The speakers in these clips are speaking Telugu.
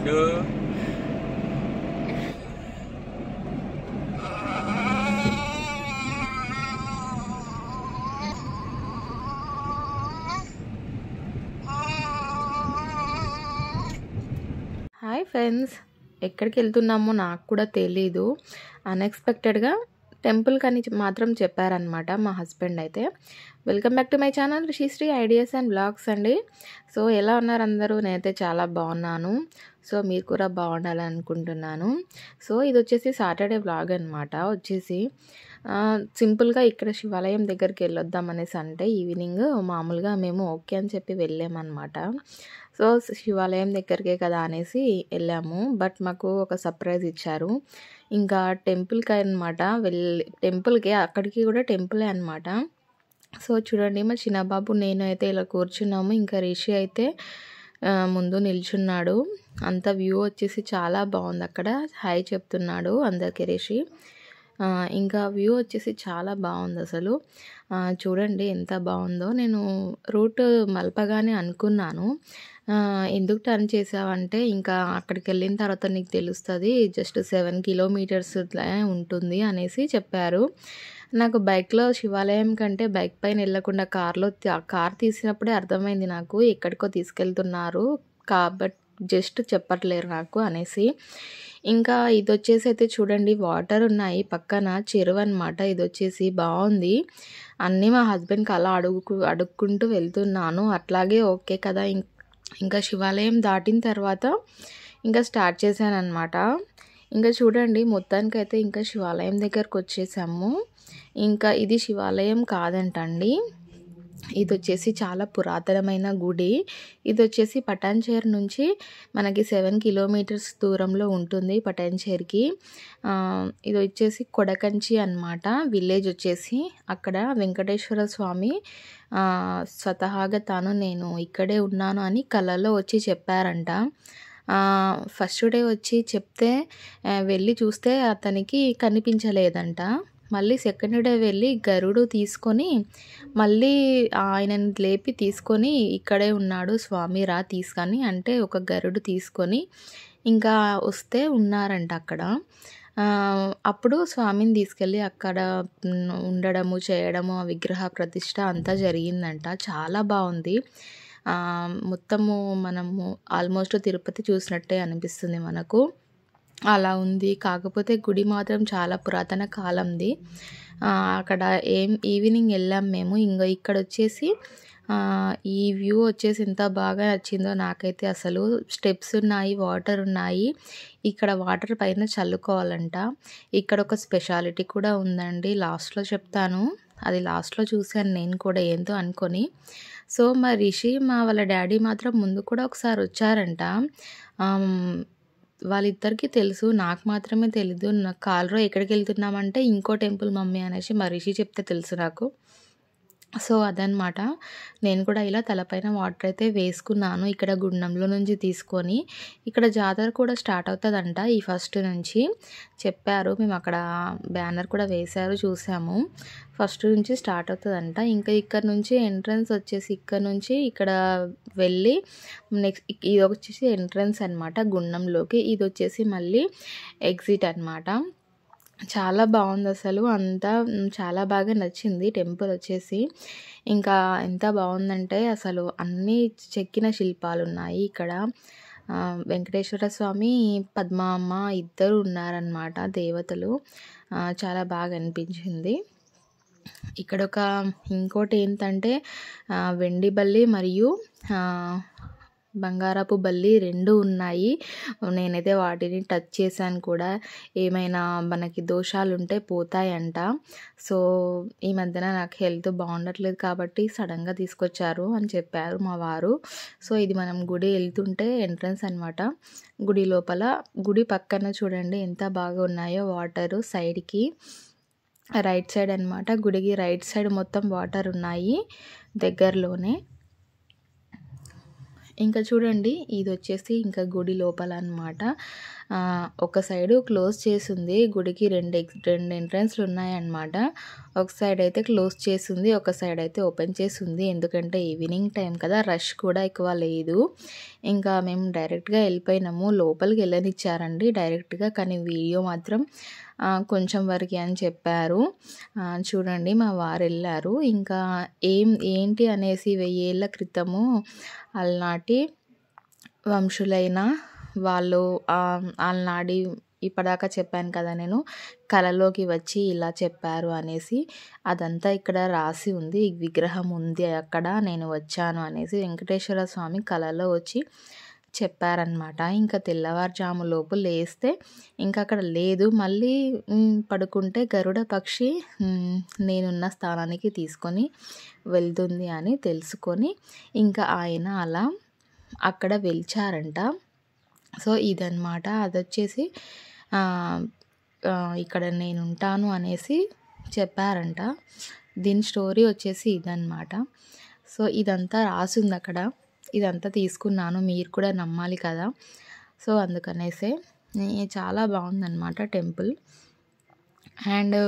హాయ్ ఫ్రెండ్స్, ఎక్కడికి వెళ్తున్నామో నాకు కూడా తెలీదు. అన్ఎక్స్పెక్టెడ్గా టెంపుల్ కానీ మాత్రం చెప్పారనమాట మా హస్బెండ్ అయితే. Welcome back to my channel Rishishri ideas and blogs అండి. సో ఎలా ఉన్నారు అందరూ? నేనైతే చాలా బాగున్నాను. సో మీరు కూడా బాగుండాలని అనుకుంటున్నాను. సో ఇది వచ్చేసి సాటర్డే వ్లాగ్ అనమాట. వచ్చేసి సింపుల్గా ఇక్కడ శివాలయం దగ్గరికి వెళ్ళొద్దాం అనేసి అంటే ఈవినింగ్ మామూలుగా మేము ఓకే అని చెప్పి వెళ్ళామన్నమాట. సో శివాలయం దగ్గరికే కదా అనేసి వెళ్ళాము. బట్ మాకు ఒక సర్ప్రైజ్ ఇచ్చారు. ఇంకా టెంపుల్కి అనమాట టెంపుల్కి అక్కడికి కూడా టెంపులే అనమాట. సో చూడండి, మా చిన్నబాబు నేను అయితే ఇలా కూర్చున్నాము. ఇంకా రిషి అయితే ముందు నిల్చున్నాడు. అంత వ్యూ వచ్చేసి చాలా బాగుంది. అక్కడ హాయ్ చెప్తున్నాడు అందరికీ రిషి. ఇంకా వ్యూ వచ్చేసి చాలా బాగుంది అసలు. చూడండి ఎంత బాగుందో. నేను రూట్ మలపగానే అనుకున్నాను, ఎందుకు టర్న్ చేసావంటే ఇంకా అక్కడికి వెళ్ళిన తర్వాత నీకు తెలుస్తుంది, జస్ట్ 7 కిలోమీటర్స్ ఉంటుంది అనేసి చెప్పారు. నాకు బైక్లో శివాలయం కంటే బైక్ పైన వెళ్ళకుండా కార్ తీసినప్పుడే అర్థమైంది నాకు ఎక్కడికో తీసుకెళ్తున్నారు, కాబట్టి జస్ట్ చెప్పట్లేరు నాకు అనేసి. ఇంకా ఇది వచ్చేసి అయితే చూడండి, వాటర్ ఉన్నాయి పక్కన, చెరువు అనమాట. ఇది వచ్చేసి బాగుంది. అన్నీ మా హస్బెండ్కి అలా అడుక్కుంటూ వెళ్తున్నాను. అట్లాగే ఓకే కదా. ఇంకా శివాలయం దాటిన తర్వాత ఇంకా స్టార్ట్ చేశాను అనమాట. ఇంకా చూడండి, మొత్తానికైతే ఇంకా శివాలయం దగ్గరకు వచ్చేసాము. ఇంకా ఇది శివాలయం కాదంటండి, ఇది వచ్చేసి చాలా పురాతనమైన గుడి. ఇది వచ్చేసి పటాన్చేరు నుంచి మనకి 7 కిలోమీటర్స్ దూరంలో ఉంటుంది పటాన్చేరుకి. ఇది వచ్చేసి కొడకంచి అన్నమాట విలేజ్ వచ్చేసి. అక్కడ వెంకటేశ్వర స్వామి స్వతహాగా తాను నేను ఇక్కడే ఉన్నాను అని కళలో వచ్చి చెప్పారంట. ఫస్ట్ డే వచ్చి చెప్తే వెళ్ళి చూస్తే అతనికి కనిపించలేదంట. మళ్ళీ సెకండ్ డే వెళ్ళి గరుడు తీసుకొని మళ్ళీ ఆయనని లేపి తీసుకొని ఇక్కడే ఉన్నాడు స్వామి రా తీసుకొని అంటే ఒక గరుడు తీసుకొని ఇంకా వస్తే ఉన్నారంట అక్కడ. అప్పుడు స్వామిని తీసుకెళ్ళి అక్కడ ఉండడము చేయడము ఆ విగ్రహ ప్రతిష్ట అంతా జరిగిందంట. చాలా బాగుంది. మొత్తము మనము ఆల్మోస్ట్ తిరుపతి చూసినట్టే అనిపిస్తుంది మనకు, అలా ఉంది. కాకపోతే గుడి మాత్రం చాలా పురాతన కాలంది. అక్కడ ఈవినింగ్ వెళ్ళాం మేము. ఇంకా ఇక్కడ వచ్చేసి ఈ వ్యూ వచ్చేసి ఎంత బాగా నచ్చిందో నాకైతే. అసలు స్టెప్స్ ఉన్నాయి, వాటర్ ఉన్నాయి. ఇక్కడ వాటర్ పైన చల్లుకోవాలంట. ఇక్కడ ఒక స్పెషాలిటీ కూడా ఉందండి, లాస్ట్లో చెప్తాను. అది లాస్ట్లో చూశాను నేను కూడా ఏందో అనుకొని. సో మా రిషి వాళ్ళ డాడీ మాత్రం ముందు కూడా ఒకసారి వచ్చారంట. వాళ్ళిద్దరికీ తెలుసు, నాకు మాత్రమే తెలీదు. నాకు కారులో ఎక్కడికి వెళ్తున్నామంటే ఇంకో టెంపుల్ మమ్మీ అనేసి మా రిషి చెప్తే తెలుసు నాకు. సో అదనమాట. నేను కూడా ఇలా తలపైన వాటర్ అయితే వేసుకున్నాను ఇక్కడ గుండంలో నుంచి తీసుకొని. ఇక్కడ జాతర కూడా స్టార్ట్ అవుతుందంట ఈ 1 నుంచి చెప్పారు. మేము అక్కడ బ్యానర్ కూడా వేశారు, చూసాము. 1 నుంచి స్టార్ట్ అవుతుందంట. ఇంకా ఇక్కడ నుంచి ఎంట్రన్స్ వచ్చేసి ఇక్కడ నుంచి ఇక్కడ వెళ్ళి నెక్స్ట్ ఇది వచ్చేసి ఎంట్రన్స్ అనమాట గుండంలోకి. ఇది వచ్చేసి మళ్ళీ ఎగ్జిట్ అనమాట. చాలా బాగుంది అసలు. అంతా చాలా బాగా నచ్చింది టెంపుల్ వచ్చేసి. ఇంకా ఎంత బాగుందంటే అసలు అన్నీ చెక్కిన శిల్పాలు ఉన్నాయి ఇక్కడ. వెంకటేశ్వర స్వామి, పద్మమ్మ ఇద్దరు ఉన్నారనమాట దేవతలు. చాలా బాగా అనిపించింది. ఇక్కడ ఇంకోటి ఏంటంటే వెండి బల్లి మరియు బంగారపు బల్లి 2 ఉన్నాయి. నేనైతే వాటిని టచ్ చేశాను కూడా. ఏమైనా మనకి దోషాలు ఉంటే పోతాయంట. సో ఈ మధ్యన నాకు హెల్త్ బాగుండట్లేదు కాబట్టి సడన్గా తీసుకొచ్చారు అని చెప్పారు మా వారు. సో ఇది మనం గుడి వెళ్తుంటే ఎంట్రన్స్ అనమాట. గుడి లోపల, గుడి పక్కన చూడండి ఎంత బాగా ఉన్నాయో వాటరు. సైడ్కి రైట్ సైడ్ అనమాట, గుడికి రైట్ సైడ్ మొత్తం వాటర్ ఉన్నాయి దగ్గరలోనే. ఇంకా చూడండి ఇది వచ్చేసి ఇంకా గుడి లోపల అన్నమాట. ఒక సైడు క్లోజ్ చేసింది. గుడికి రెండు ఎంట్రన్స్లు ఉన్నాయన్నమాట. ఒక సైడ్ అయితే క్లోజ్ చేసింది, ఒక సైడ్ అయితే ఓపెన్ చేసింది. ఎందుకంటే ఈవినింగ్ టైం కదా, రష్ కూడా ఎక్కువ లేదు. ఇంకా మేము డైరెక్ట్గా వెళ్ళిపోయినాము. లోపలికి వెళ్ళనిచ్చారండి డైరెక్ట్గా, కానీ వీడియో మాత్రం కొంచెం వరకు అని చెప్పారు. చూడండి మా వారు వెళ్ళారు. ఇంకా ఏంటి అనేసి 1000 ఏళ్ల క్రితము అలనాటి వంశులైన వాళ్ళు అలనాడి ఇప్పటిదాకా చెప్పాను కదా నేను, కలలోకి వచ్చి ఇలా చెప్పారు అనేసి అదంతా ఇక్కడ రాసి ఉంది. ఈ విగ్రహం ఉంది అక్కడ, నేను వచ్చాను అనేసి వెంకటేశ్వర స్వామి కలలో వచ్చి చెప్పారనమాట. ఇంకా తెల్లవారుజాము లోపు లేస్తే ఇంకా అక్కడ లేదు. మళ్ళీ పడుకుంటే గరుడ పక్షి నేనున్న స్థానానికి తీసుకొని వెళ్తుంది అని తెలుసుకొని ఇంకా ఆయన అలా అక్కడ వెలిచారంట. సో ఇదన్నమాట. అదొచ్చేసి ఇక్కడ నేను ఉంటాను అనేసి చెప్పారంట. దీని స్టోరీ వచ్చేసి ఇదన్నమాట. సో ఇదంతా రాసింది అక్కడ, ఇదంతా తీసుకున్నాను. మీరు కూడా నమ్మాలి కదా, సో అందుకనేసే చాలా బాగుందన్నమాట టెంపుల్. అండ్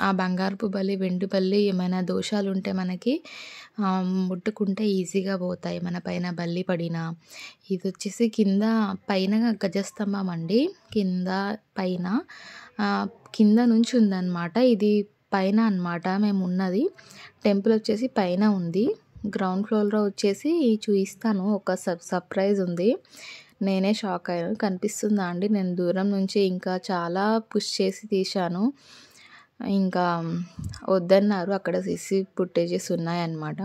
ఆ బంగారపు బల్లి, వెండి బల్లి ఏమైనా దోషాలు ఉంటే మనకి ముట్టుకుంటే ఈజీగా పోతాయి, మన పైన బల్లి పడినా. ఇది వచ్చేసి కింద పైన గజస్తంభం అండి, కింద నుంచి ఉందన్నమాట. ఇది పైన అన్నమాట మేము ఉన్నది. టెంపుల్ వచ్చేసి పైన ఉంది. గ్రౌండ్ ఫ్లోర్లో వచ్చేసి చూపిస్తాను, ఒక సర్ప్రైజ్ ఉంది. నేనే షాక్ అయ్యాను. కనిపిస్తుందా అండి? నేను దూరం నుంచి ఇంకా చాలా పుష్ చేసి తీశాను. ఇంకా వద్దన్నారు, అక్కడ సీసీ ఫుటేజెస్ ఉన్నాయన్నమాట.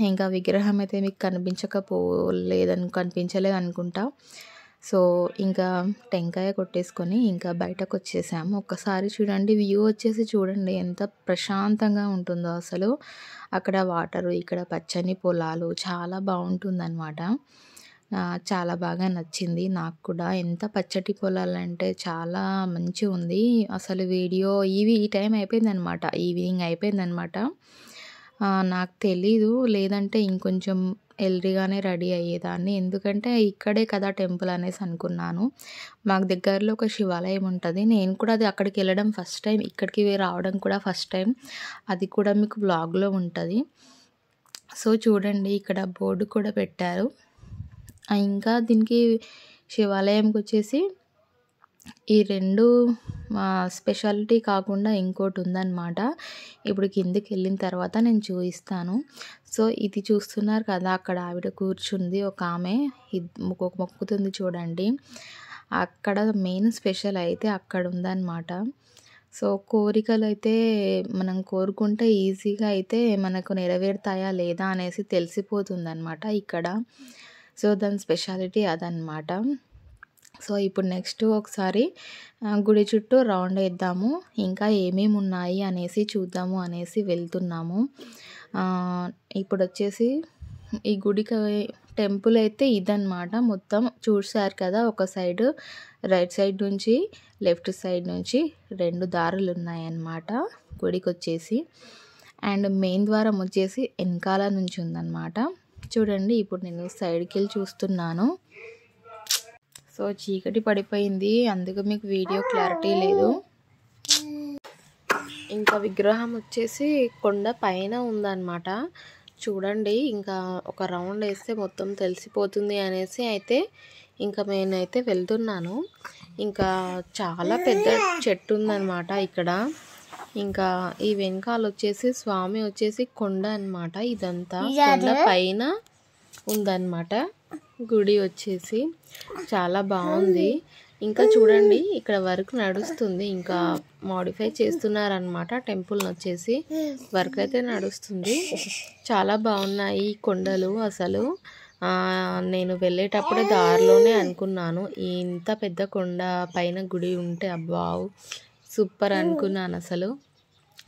ఇంకా విగ్రహం అయితే మీకు కనిపించలేదు అనుకుంటా. సో ఇంకా టెంకాయ కొట్టేసుకొని ఇంకా బయటకు వచ్చేసాము. ఒక్కసారి చూడండి, వ్యూ వచ్చేసి చూడండి ఎంత ప్రశాంతంగా ఉంటుందో అసలు. అక్కడ వాటరు, ఇక్కడ పచ్చని పొలాలు, చాలా బాగుంటుందన్నమాట. చాలా బాగా నచ్చింది నాకు కూడా. ఎంత పచ్చటి పొలాలు అంటే చాలా మంచిగా ఉంది అసలు. వీడియో ఈ టైం అయిపోయిందనమాట, ఈవినింగ్ అయిపోయిందనమాట. నాకు తెలీదు, లేదంటే ఇంకొంచెం ఎర్లీగానే రెడీ అయ్యేదాన్ని. ఎందుకంటే ఇక్కడే కదా టెంపుల్ అనేసి అనుకున్నాను. మాకు దగ్గరలో ఒక శివాలయం ఉంటుంది. నేను కూడా అక్కడికి వెళ్ళడం ఫస్ట్ టైం, ఇక్కడికి రావడం కూడా ఫస్ట్ టైం. అది కూడా మీకు బ్లాగ్లో ఉంటుంది. సో చూడండి, ఇక్కడ బోర్డు కూడా పెట్టారు. ఇంకా దీనికి శివాలయంకి వచ్చేసి ఈ రెండు స్పెషాలిటీ కాకుండా ఇంకోటి ఉందన్నమాట. ఇప్పుడు కిందికి వెళ్ళిన తర్వాత నేను చూపిస్తాను. సో ఇది చూస్తున్నారు కదా, అక్కడ ఆవిడ కూర్చుంది, ఒక ఆమె మొక్కుతుంది చూడండి. అక్కడ మెయిన్ స్పెషల్ అయితే అక్కడ ఉందన్నమాట. సో కోరికలు అయితే మనం కోరుకుంటే ఈజీగా అయితే మనకు నెరవేరుతాయా లేదా అనేసి తెలిసిపోతుంది అన్నమాట ఇక్కడ. సో దాని స్పెషాలిటీ అదనమాట. సో ఇప్పుడు నెక్స్ట్ ఒకసారి గుడి చుట్టూ రౌండ్ వేద్దాము, ఇంకా ఏమేమి ఉన్నాయి అనేసి చూద్దాము అనేసి వెళ్తున్నాము. ఇప్పుడు వచ్చేసి ఈ గుడికి టెంపుల్ అయితే ఇదన్నమాట. మొత్తం చూసారు కదా, ఒక సైడ్ రైట్ సైడ్ నుంచి లెఫ్ట్ సైడ్ నుంచి 2 దారులు ఉన్నాయన్నమాట గుడికి వచ్చేసి. అండ్ మెయిన్ ద్వారం వచ్చేసి వెనకాల నుంచి ఉందన్నమాట. చూడండి, ఇప్పుడు నేను సైడ్కి వెళ్ళి చూస్తున్నాను. సో చీకటి పడిపోయింది, అందుకు మీకు వీడియో క్లారిటీ లేదు. ఇంకా విగ్రహం వచ్చేసి కొండ పైన ఉందన్నమాట. చూడండి, ఇంకా ఒక రౌండ్ వేస్తే మొత్తం తెలిసిపోతుంది అనేసి అయితే ఇంకా నేనైతే వెళ్తున్నాను. ఇంకా చాలా పెద్ద చెట్టు ఉందన్నమాట ఇక్కడ. ఇంకా ఈ వెనకాల వచ్చేసి స్వామి వచ్చేసి కొండ అన్నమాట. ఇదంతా కొండ పైన ఉందన్నమాట గుడి వచ్చేసి. చాలా బాగుంది. ఇంకా చూడండి, ఇక్కడ వర్క్ నడుస్తుంది, ఇంకా మోడిఫై చేస్తున్నారనమాట టెంపుల్ని వచ్చేసి. వర్క్ అయితే నడుస్తుంది. చాలా బాగున్నాయి కొండలు అసలు. నేను వెళ్ళేటప్పుడే దారిలోనే అనుకున్నాను, ఇంత పెద్ద కొండ పైన గుడి ఉంటే అబ్బా సూపర్ అనుకున్నాను అసలు.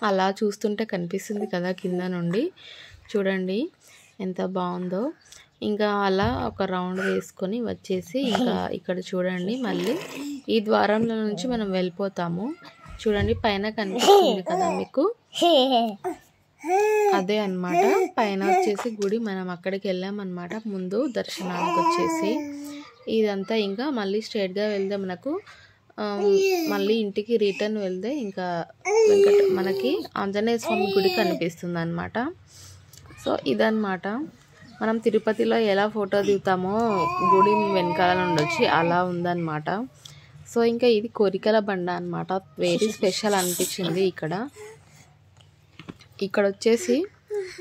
అలా చూస్తుంటే కనిపిస్తుంది కదా కింద నుండి, చూడండి ఎంత బాగుందో. ఇంకా అలా ఒక రౌండ్ వేసుకొని వచ్చేసి ఇంకా ఇక్కడ చూడండి, మళ్ళీ ఈ ద్వారంలో నుంచి మనం వెళ్ళిపోతాము. చూడండి పైన కనిపిస్తుంది కదా మీకు. అదే అన్నమాట. పైన వచ్చేసి గుడి మనం అక్కడికి వెళ్ళామన్నమాట ముందు దర్శనానికి వచ్చేసి. ఇదంతా ఇంకా మళ్ళీ స్ట్రైట్గా వెళ్తే మనకు మళ్ళీ ఇంటికి రిటర్న్ వెళ్తే ఇంకా మనకి ఆంజనేయ స్వామి గుడి కనిపిస్తుంది అన్నమాట. సో ఇదన్నమాట, మనం తిరుపతిలో ఎలా ఫోటో దిగుతామో గుడి వెనకాల నుండి వచ్చి అలా ఉందన్నమాట. సో ఇంకా ఇది కోరికల బండ అన్నమాట. వెరీ స్పెషల్ అనిపించింది ఇక్కడ వచ్చేసి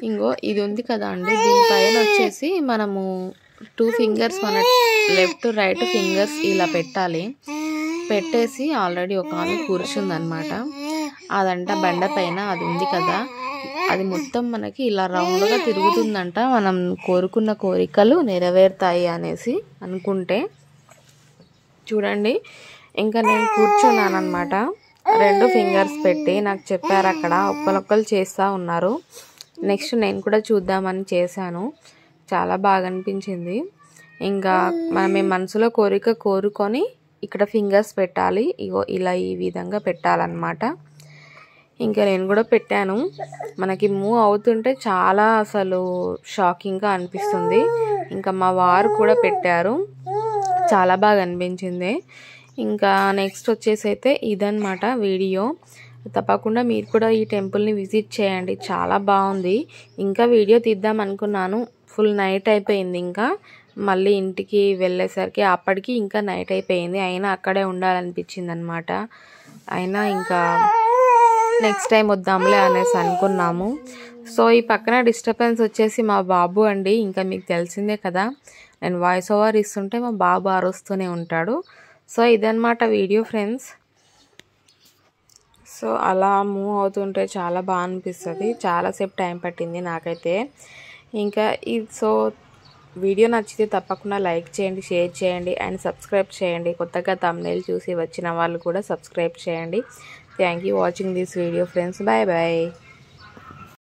ఇంకో ఇది ఉంది కదా అండి, దీనిపైన వచ్చేసి మనము 2 ఫింగర్స్ మన లెఫ్ట్ రైట్ ఫింగర్స్ ఇలా పెట్టేసి ఆల్రెడీ ఒక ఆమె కూర్చుందనమాట. అదంట బండ పైన అది ఉంది కదా, అది మొత్తం మనకి ఇలా రౌండ్గా తిరుగుతుందంట. మనం కోరుకున్న కోరికలు నెరవేరుతాయి అనేసి అనుకుంటే. చూడండి, ఇంకా నేను కూర్చున్నాను అనమాట. 2 ఫింగర్స్ పెట్టి నాకు చెప్పారు అక్కడ, ఒక్కరొక్కరు చేస్తూ ఉన్నారు. నెక్స్ట్ నేను కూడా చూద్దామని చేశాను. చాలా బాగా అనిపించింది. ఇంకా మనం మనసులో కోరిక కోరుకొని ఇక్కడ ఫింగర్స్ పెట్టాలి. ఇగో ఇలా ఈ విధంగా పెట్టాలన్నమాట. ఇంకా నేను కూడా పెట్టాను. మనకి మూవ్ అవుతుంటే చాలా అసలు షాకింగ్గా అనిపిస్తుంది. ఇంకా మా వారు కూడా పెట్టారు, చాలా బాగా అనిపించింది. ఇంకా నెక్స్ట్ వచ్చేసి అయితే ఇదన్నమాట వీడియో. తప్పకుండా మీరు కూడా ఈ టెంపుల్ని విజిట్ చేయండి, చాలా బాగుంది. ఇంకా వీడియో తీద్దాం అనుకున్నాను, ఫుల్ నైట్ అయిపోయింది. ఇంకా మళ్ళీ ఇంటికి వెళ్ళేసరికి అప్పటికి ఇంకా నైట్ అయిపోయింది. అయినా అక్కడే ఉండాలనిపించింది అనమాట. అయినా ఇంకా నెక్స్ట్ టైం వద్దాంలే అనేసి అనుకున్నాము. సో ఈ పక్కన డిస్టర్బెన్స్ వచ్చేసి మా బాబు అండి. ఇంకా మీకు తెలిసిందే కదా, నేను వాయిస్ ఓవర్ ఇస్తుంటే మా బాబు అరుస్తూనే ఉంటాడు. సో ఇదన్నమాట వీడియో ఫ్రెండ్స్. సో అలా మూవ్ అవుతుంటే చాలా బాగా అనిపిస్తుంది. చాలాసేపు టైం పట్టింది నాకైతే. ఇంకా సో వీడియో నచ్చితే తప్పకుండా లైక్ చేయండి, షేర్ చేయండి అండ్ సబ్స్క్రైబ్ చేయండి. కొత్తగా థంబ్నెయిల్ చూసి వచ్చిన వాళ్ళు కూడా సబ్స్క్రైబ్ చేయండి. Thank you watching this video friends. Bye bye.